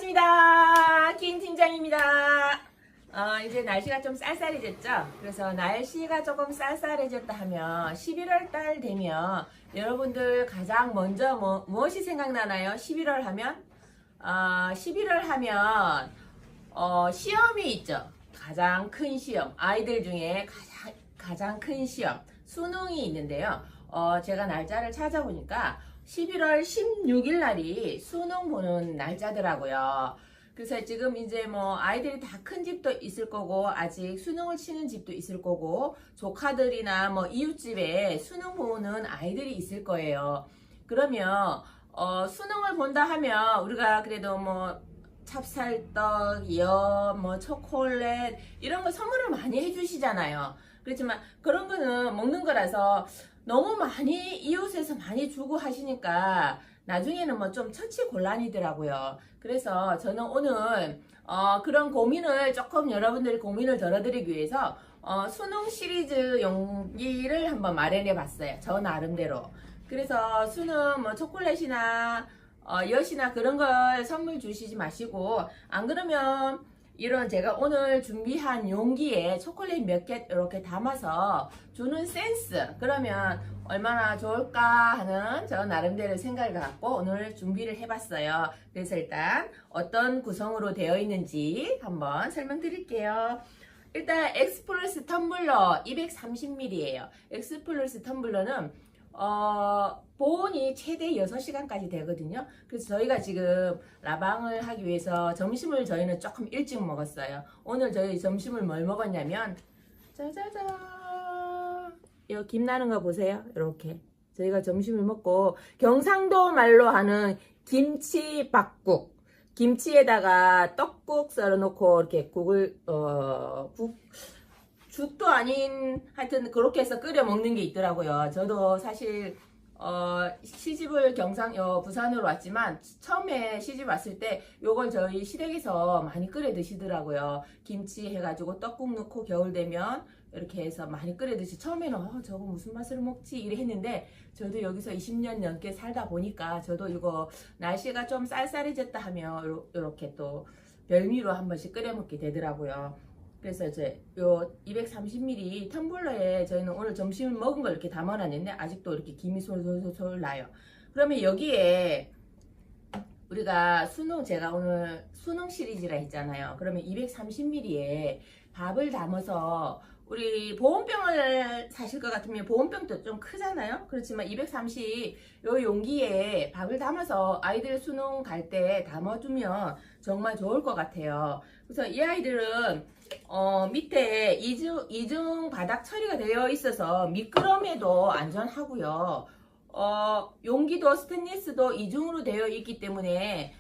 반갑습니다. 김 팀장입니다. 이제 날씨가 좀 쌀쌀해졌죠? 그래서 날씨가 조금 쌀쌀해졌다 하면 11월 달 되면 여러분들 가장 먼저 무엇이 생각나나요? 11월 하면? 11월 하면 시험이 있죠. 가장 큰 시험. 아이들 중에 가장 큰 시험. 수능이 있는데요. 제가 날짜를 찾아보니까 11월 16일 날이 수능 보는 날짜더라고요. 그래서 지금 이제 뭐 아이들이 다 큰 집도 있을 거고 아직 수능을 치는 집도 있을 거고 조카들이나 뭐 이웃집에 수능 보는 아이들이 있을 거예요. 그러면 수능을 본다 하면 우리가 그래도 뭐 찹쌀떡, 연, 뭐 초콜릿 이런 거 선물을 많이 해주시잖아요. 그렇지만 그런 거는 먹는 거라서 너무 많이 이웃에서 많이 주고 하시니까 나중에는 뭐 좀 처치곤란이더라고요. 그래서 저는 오늘 그런 고민을 조금 여러분들의 고민을 덜어드리기 위해서 수능 시리즈 용기를 한번 마련해 봤어요. 저 나름대로. 그래서 수능 뭐 초콜릿이나 엿이나 그런 걸 선물 주시지 마시고 안 그러면 이런 제가 오늘 준비한 용기에 초콜릿 몇 개 이렇게 담아서 주는 센스 그러면 얼마나 좋을까 하는 저 나름대로 생각을 갖고 오늘 준비를 해봤어요. 그래서 일단 어떤 구성으로 되어 있는지 한번 설명드릴게요. 일단 엑스플러스 텀블러 230ml예요. 엑스플러스 텀블러는 보온이 최대 6시간까지 되거든요. 그래서 저희가 지금 라방을 하기 위해서 점심을 저희는 조금 일찍 먹었어요. 오늘 저희 점심을 뭘 먹었냐면 짜자잔 이거 김 나는 거 보세요. 이렇게 저희가 점심을 먹고 경상도 말로 하는 김치박국 김치에다가 떡국 썰어놓고 이렇게 국을 죽도 아닌 하여튼 그렇게 해서 끓여 먹는 게 있더라고요. 저도 사실 시집을 부산으로 왔지만 처음에 시집 왔을 때 요걸 저희 시댁에서 많이 끓여 드시더라고요. 김치 해가지고 떡국 넣고 겨울 되면 이렇게 해서 많이 끓여 드시. 처음에는 저거 무슨 맛으로 먹지 이래 했는데 저도 여기서 20년 넘게 살다 보니까 저도 이거 날씨가 좀 쌀쌀해졌다 하면 이렇게 또 별미로 한 번씩 끓여 먹게 되더라고요. 그래서 이제 요 230ml 텀블러에 저희는 오늘 점심을 먹은 걸 이렇게 담아놨는데 아직도 이렇게 김이 솔솔솔 나요. 그러면 여기에 우리가 제가 오늘 수능 시리즈라 했잖아요. 그러면 230ml에 밥을 담아서 우리 보온병을 사실 것 같으면 보온병도 좀 크잖아요. 그렇지만 230 요 용기에 밥을 담아서 아이들 수능 갈 때 담아두면 정말 좋을 것 같아요. 그래서 이 아이들은 밑에 이중 바닥 처리가 되어 있어서 미끄럼에도 안전하고요. 용기도 스테인리스도 이중으로 되어 있기 때문에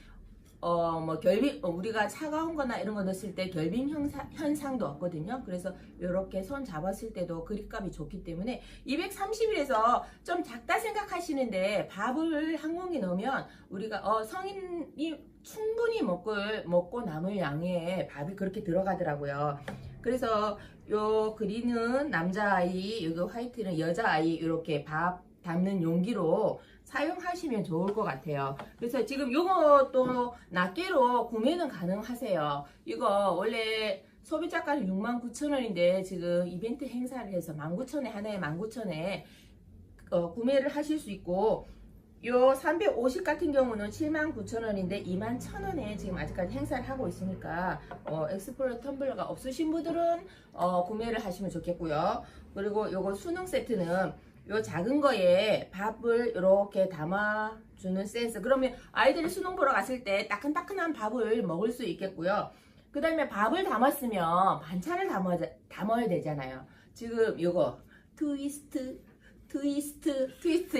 뭐 우리가 차가운 거나 이런 거 넣었을 때 결빙 현상도 없거든요. 그래서 이렇게 손 잡았을 때도 그립감이 좋기 때문에 230일에서 좀 작다 생각하시는데 밥을 한 공기 넣으면 우리가 성인이 충분히 먹고 남을 양의 밥이 그렇게 들어가더라고요. 그래서 요 그린은 남자아이, 여기 화이트는 여자아이 이렇게 밥 담는 용기로 사용하시면 좋을 것 같아요. 그래서 지금 요것도 낱개로 구매는 가능하세요. 이거 원래 소비자가는 69,000원인데 지금 이벤트 행사를 해서 19,000에 하나에 19,000에 구매를 하실 수 있고 요 350 같은 경우는 79,000원인데 21,000원에 지금 아직까지 행사를 하고 있으니까 엑스플로러 텀블러가 없으신 분들은 구매를 하시면 좋겠고요. 그리고 요거 수능 세트는 요 작은 거에 밥을 이렇게 담아주는 센스. 그러면 아이들이 수능 보러 갔을 때 따끈따끈한 밥을 먹을 수 있겠고요. 그 다음에 밥을 담았으면 반찬을 담아야 되잖아요. 지금 요거 트위스트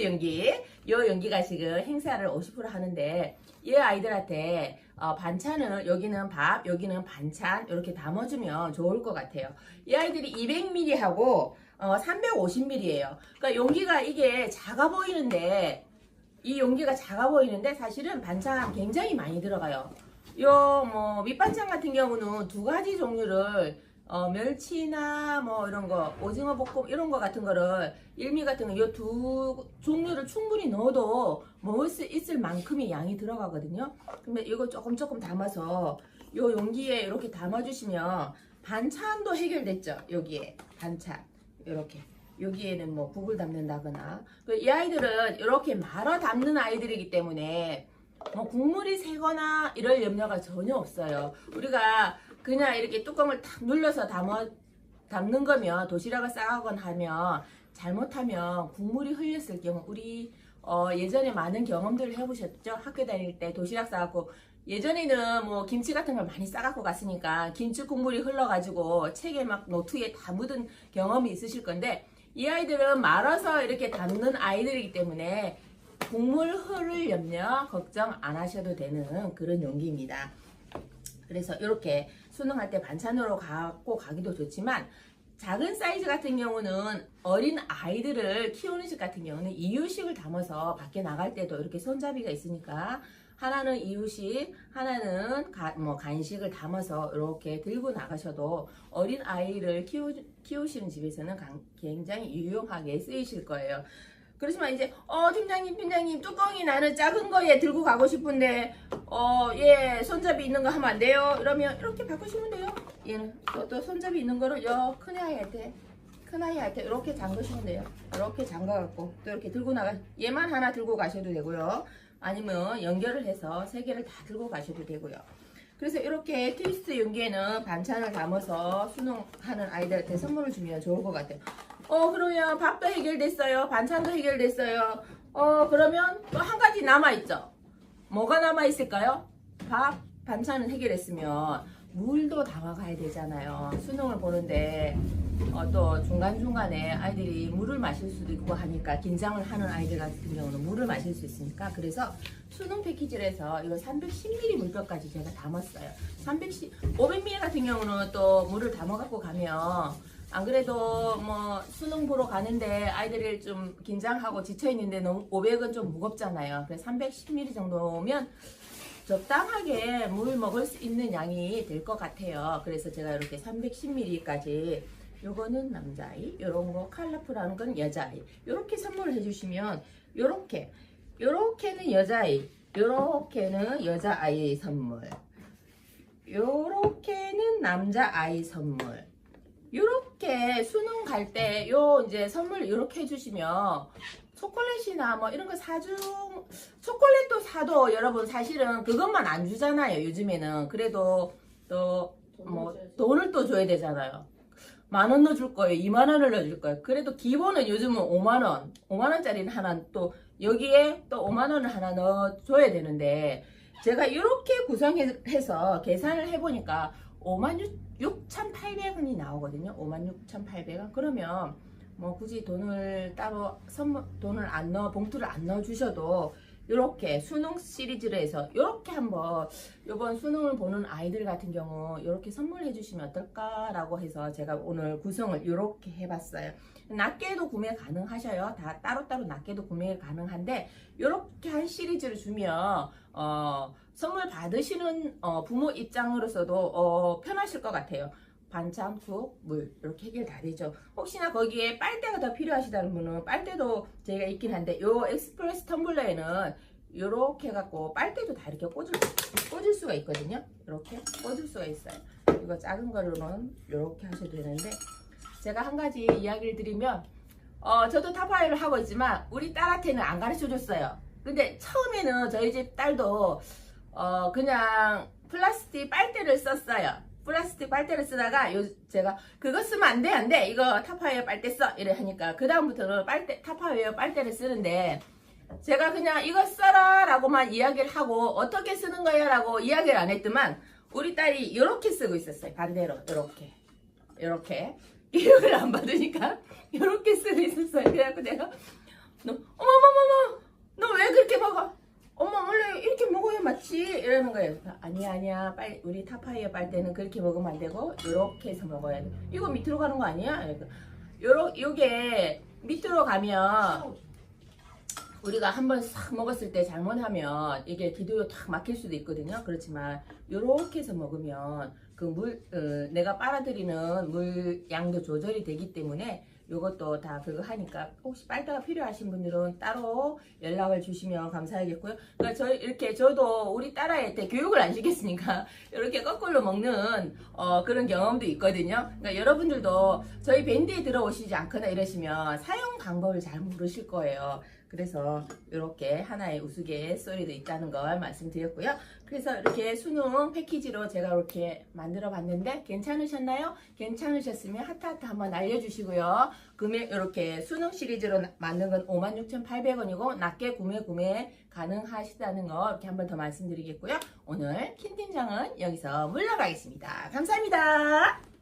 용기. 요 용기가 지금 행사를 50% 하는데 이 아이들한테 반찬은 여기는 밥, 여기는 반찬 이렇게 담아주면 좋을 것 같아요. 이 아이들이 200ml 하고 350ml예요. 그러니까 용기가 이게 작아 보이는데 이 용기가 작아 보이는데 사실은 반찬 굉장히 많이 들어가요. 요 뭐 밑반찬 같은 경우는 두 가지 종류를 멸치나 뭐 이런 거, 오징어 볶음 이런 거 같은 거를, 일미 같은 거 이 두 종류를 충분히 넣어도 먹을 수 있을 만큼의 양이 들어가거든요. 근데 이거 조금 담아서 요 용기에 이렇게 담아주시면 반찬도 해결됐죠. 여기에 반찬 이렇게. 여기에는 뭐 국을 담는다거나, 이 아이들은 이렇게 말아 담는 아이들이기 때문에 뭐 국물이 새거나 이럴 염려가 전혀 없어요. 우리가 그냥 이렇게 뚜껑을 탁 눌러서 담는 거면, 도시락을 싸가거나 하면 잘못하면 국물이 흘렸을 경우, 우리 예전에 많은 경험들을 해보셨죠? 학교 다닐 때 도시락 싸갖고, 예전에는 뭐 김치 같은 걸 많이 싸갖고 갔으니까 김치 국물이 흘러가지고 책에 막 노트에 다 묻은 경험이 있으실 건데, 이 아이들은 말아서 이렇게 담는 아이들이기 때문에 국물 흐를 염려 걱정 안 하셔도 되는 그런 용기입니다. 그래서 이렇게 수능할 때 반찬으로 갖고 가기도 좋지만, 작은 사이즈 같은 경우는 어린 아이들을 키우는 집 같은 경우는 이유식을 담아서 밖에 나갈 때도 이렇게 손잡이가 있으니까, 하나는 이유식, 하나는 간식을 담아서 이렇게 들고 나가셔도 어린 아이를 키우시는 집에서는 굉장히 유용하게 쓰이실 거예요. 그렇지만 이제 팀장님 뚜껑이 나는 작은 거에 들고 가고 싶은데 예 손잡이 있는 거 하면 안 돼요? 이러면 이렇게 바꾸시면 돼요. 얘는 또 손잡이 있는 거를 큰 아이한테 이렇게 잠그시면 돼요. 이렇게 잠가갖고 또 이렇게 들고 나가, 얘만 하나 들고 가셔도 되고요. 아니면 연결을 해서 3개를 다 들고 가셔도 되고요. 그래서 이렇게 트위스트 용기에는 반찬을 담아서 수능하는 아이들한테 선물을 주면 좋을 것 같아요. 그러면 밥도 해결됐어요. 반찬도 해결됐어요. 그러면 또 한 가지 남아있죠. 뭐가 남아있을까요? 밥, 반찬은 해결했으면 물도 담아가야 되잖아요. 수능을 보는데 또 중간중간에 아이들이 물을 마실 수도 있고 하니까, 긴장을 하는 아이들 같은 경우는 물을 마실 수 있으니까, 그래서 수능 패키지를 해서 이거 310ml 물병까지 제가 담았어요. 500ml 같은 경우는 또 물을 담아 갖고 가면, 안 그래도 뭐 수능 보러 가는데 아이들이 좀 긴장하고 지쳐있는데 너무 500은 좀 무겁잖아요. 그래서 310ml 정도면 적당하게 물 먹을 수 있는 양이 될 것 같아요. 그래서 제가 이렇게 310ml까지, 요거는 남자아이, 요런 거 컬러풀한 건 여자아이, 요렇게 선물을 해주시면, 요렇게는 여자아이, 요렇게는 여자아이 선물, 요렇게는 남자아이 선물, 요렇게 수능 갈 때 이제 선물 요렇게 해주시면, 초콜릿이나 뭐 이런 거 초콜릿도 사도 여러분 사실은 그것만 안 주잖아요. 요즘에는 그래도 또 뭐 돈을 또 줘야 되잖아요. 10,000원 넣어줄 거예요, 20,000원을 넣어줄 거예요. 그래도 기본은 요즘은 5만원짜리는 하나, 또 여기에 또 5만원을 하나 넣어줘야 되는데, 제가 이렇게 구성해서 계산을 해보니까 56,800원이 나오거든요. 56,800원. 그러면 뭐 굳이 돈을 따로 봉투를 안 넣어 주셔도 이렇게 수능 시리즈로 해서 이렇게 한번, 이번 수능을 보는 아이들 같은 경우 이렇게 선물해 주시면 어떨까라고 해서 제가 오늘 구성을 이렇게 해봤어요. 낱개도 구매 가능하셔요. 다 따로따로 낱개도 구매 가능한데, 이렇게 한 시리즈를 주면 선물 받으시는 부모 입장으로서도 편하실 것 같아요. 반찬, 국, 물 이렇게 해결 다 되죠. 혹시나 거기에 빨대가 더 필요하시다는 분은 빨대도 저희가 있긴 한데, 요 엑스프레스 텀블러에는 이렇게 해갖고 빨대도 다 이렇게 꽂을 수가 있거든요. 이렇게 꽂을 수가 있어요. 이거 작은 거로는 이렇게 하셔도 되는데, 제가 한 가지 이야기를 드리면, 저도 타파이를 하고 있지만 우리 딸한테는 안 가르쳐 줬어요. 근데 처음에는 저희 집 딸도 그냥 플라스틱 빨대를 썼어요. 플라스틱 빨대를 쓰다가 제가 그거 쓰면 안 돼 이거 타파웨어 빨대 써 이래 하니까, 그 다음부터는 타파웨어 빨대를 쓰는데, 제가 그냥 이거 써라 라고만 이야기를 하고 어떻게 쓰는 거야 라고 이야기를 안 했더만, 우리 딸이 이렇게 쓰고 있었어요. 반대로 이렇게 이걸 안 받으니까 이렇게 쓰고 있었어요. 그래갖고 내가 어머머머머 너 왜 그렇게 먹어? 엄마 원래 이렇게 먹어야 맞지? 이러는 거예요. 아니야 우리 타파이어 빨대는 그렇게 먹으면 안 되고 이렇게 해서 먹어야 돼. 이거 밑으로 가는 거 아니야? 요게 밑으로 가면 우리가 한번 싹 먹었을 때 잘못하면 이게 기도요 탁 막힐 수도 있거든요. 그렇지만 요렇게 해서 먹으면 그 내가 빨아들이는 물 양도 조절이 되기 때문에 요것도 다 그거 하니까 혹시 빨대가 필요하신 분들은 따로 연락을 주시면 감사하겠고요. 그러니까 저도 우리 딸아이한테 교육을 안 시켰으니까 이렇게 거꾸로 먹는 그런 경험도 있거든요. 그러니까 여러분들도 저희 밴드에 들어오시지 않거나 이러시면 사용 방법을 잘 모르실 거예요. 그래서 이렇게 하나의 우스갯소리도 있다는 걸 말씀드렸고요. 그래서 이렇게 수능 패키지로 제가 이렇게 만들어 봤는데 괜찮으셨나요? 괜찮으셨으면 하트 한번 날려주시고요. 금액 이렇게 수능 시리즈로 만든 건 56,800원이고 낮게 구매 가능하시다는 거 이렇게 한번 더 말씀드리겠고요. 오늘 킨 팀장은 여기서 물러가겠습니다. 감사합니다.